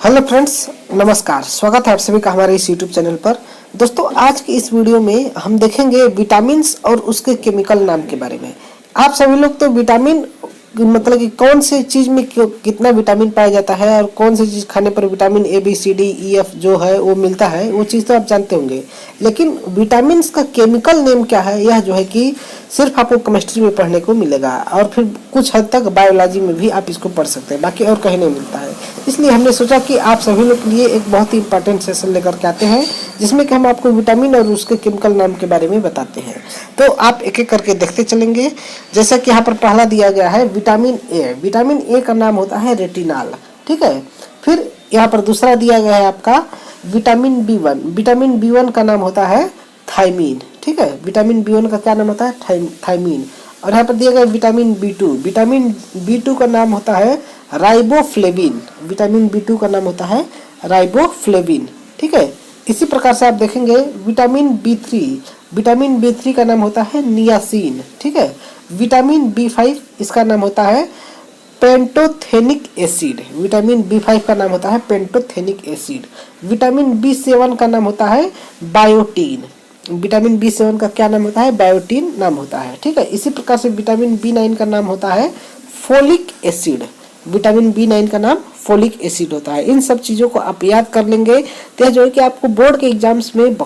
Hello friends, नमस्कार। स्वागत है आप सभी का हमारे इस यूट्यूब चैनल पर। दोस्तों, आज की इस वीडियो में हम देखेंगे विटामिन्स और उसके केमिकल नाम के बारे में। आप सभी लोग तो विटामिन मतलब कि कौन से चीज में कितना विटामिन पाया जाता है और कौन सी चीज खाने पर vitamin A B C D E F जो है वो मिलता है, वो चीज तो आप जानते होंगे। लेकिन विटामिन्स का केमिकल नेम क्या है, यह जो है कि सिर्फ आपको केमिस्ट्री में पढ़ने को मिलेगा और फिर कुछ हद तक बायोलॉजी में भी आप इसको पढ़ सकते हैं, बाकी और कहीं नहीं मिलता है। इसलिए हमने सोचा कि आप सभी लोग के लिए एक बहुत ही इंपॉर्टेंट सेशन लेकर के आते हैं, जिसमें कि हम आपको विटामिन और उसके केमिकल नाम के बारे में बताते हैं। तो आप एक एक करके देखते चलेंगे। जैसा कि यहाँ पर पहला दिया गया है विटामिन ए। विटामिन ए का नाम होता है रेटिनॉल, ठीक है। फिर यहाँ पर दूसरा दिया गया है आपका विटामिन बी1। विटामिन बी1 का नाम होता है थायमीन, ठीक है। विटामिन बी1 का क्या नाम होता है? थायमीन। और यहाँ पर दिया गया विटामिन बी2। विटामिन बी2 का नाम होता है राइबोफ्लेविन। विटामिन बी2 का नाम होता है राइबोफ्लेविन, ठीक है। इसी प्रकार से आप देखेंगे विटामिन बी3। विटामिन बी3 का नाम होता है नियासिन, ठीक है। विटामिन बी5 इसका नाम होता है पेंटोथेनिक एसिड। विटामिन बी5 का नाम होता है पेंटोथेनिक एसिड। विटामिन बी7 का नाम होता है बायोटीन। विटामिन बी7 का क्या नाम होता है? बायोटीन नाम होता है, ठीक है। इसी प्रकार से विटामिन बी9 का नाम होता है फोलिक एसिड। विटामिन बी9 का नाम फोलिक एसिड होता है। इन सब चीज़ों को आप याद कर लेंगे तो जो है कि आपको बोर्ड के एग्जाम्स में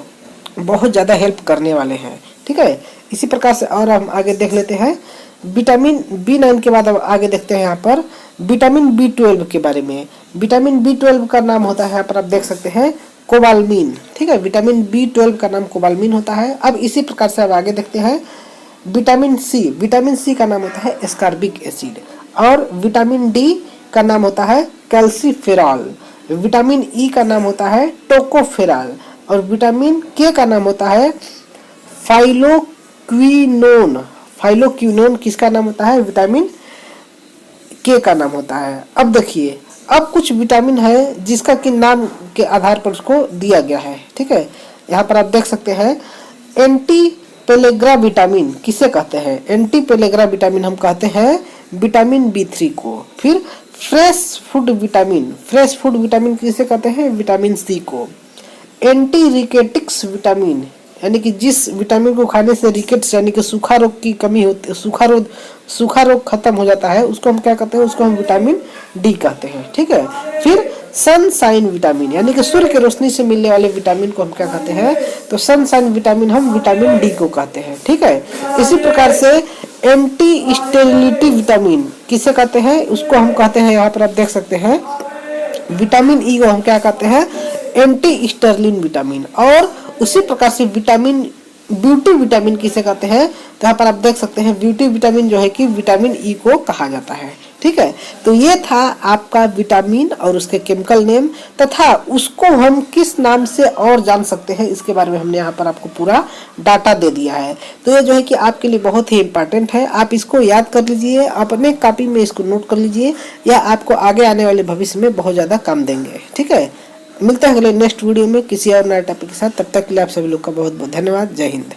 बहुत ज़्यादा हेल्प करने वाले हैं, ठीक है। इसी प्रकार से और हम आगे देख लेते हैं। विटामिन बी9 के बाद अब आगे देखते हैं यहाँ पर विटामिन बी12 के बारे में। विटामिन बी12 का नाम होता है, यहाँ पर आप देख सकते हैं, कोबालमिन, ठीक है। विटामिन बी12 का नाम कोबालमिन होता है। अब इसी प्रकार से अब आगे देखते हैं विटामिन सी। विटामिन सी का नाम होता है एस्कॉर्बिक एसिड। और विटामिन डी का नाम होता है कैल्सीफेरॉल। विटामिन ई का नाम होता है टोकोफेरॉल। और विटामिन के का नाम होता है फाइलोक्विनोन। फाइलोक्विनोन किसका नाम होता है? विटामिन के का नाम होता है। अब देखिए, अब कुछ विटामिन है जिसका कि नाम के आधार पर उसको दिया गया है, ठीक है। यहाँ पर आप देख सकते हैं एंटी पेलेग्रा विटामिन किसे कहते हैं? एंटी पेलेग्रा विटामिन हम कहते हैं विटामिन बी3 को। फिर fresh food vitamin. Fresh food vitamin किसे कहते हैं? विटामिन सी को। एंटी रिकेटिक्स विटामिन, यानी कि जिस विटामिन को खाने से रिकेट्स यानी कि सूखा रोग की कमी होती, सूखा रोग खत्म हो जाता है, उसको हम क्या कहते हैं? उसको हम विटामिन डी कहते हैं, ठीक है। फिर सनशाइन विटामिन, यानी कि सूर्य की रोशनी से मिलने वाले विटामिन को हम क्या कहते हैं? तो सनशाइन विटामिन हम विटामिन डी को कहते हैं, ठीक है। इसी प्रकार से एंटी स्टेरिलिटी विटामिन किसे कहते हैं? उसको हम कहते हैं, यहाँ पर आप देख सकते हैं, विटामिन ई को हम क्या कहते हैं? Anti Stalin vitamin. और उसी प्रकार से विटामिन ब्यूटी विटामिन किसे कहते हैं? तो यहाँ पर आप देख सकते हैं ब्यूटी विटामिन जो है कि विटामिन ई को कहा जाता है, ठीक है। तो ये था आपका विटामिन और उसके केमिकल नेम, तथा उसको हम किस नाम से और जान सकते हैं इसके बारे में हमने यहाँ पर आपको पूरा डाटा दे दिया है। तो ये जो है कि आपके लिए बहुत ही इंपॉर्टेंट है। आप इसको याद कर लीजिए, अपने कॉपी में इसको नोट कर लीजिए, या आपको आगे आने वाले भविष्य में बहुत ज़्यादा काम देंगे, ठीक है। मिलते हैं अगले नेक्स्ट वीडियो में किसी और नए टॉपिक के साथ। तब तक के लिए आप सभी लोग का बहुत बहुत धन्यवाद। जय हिंद।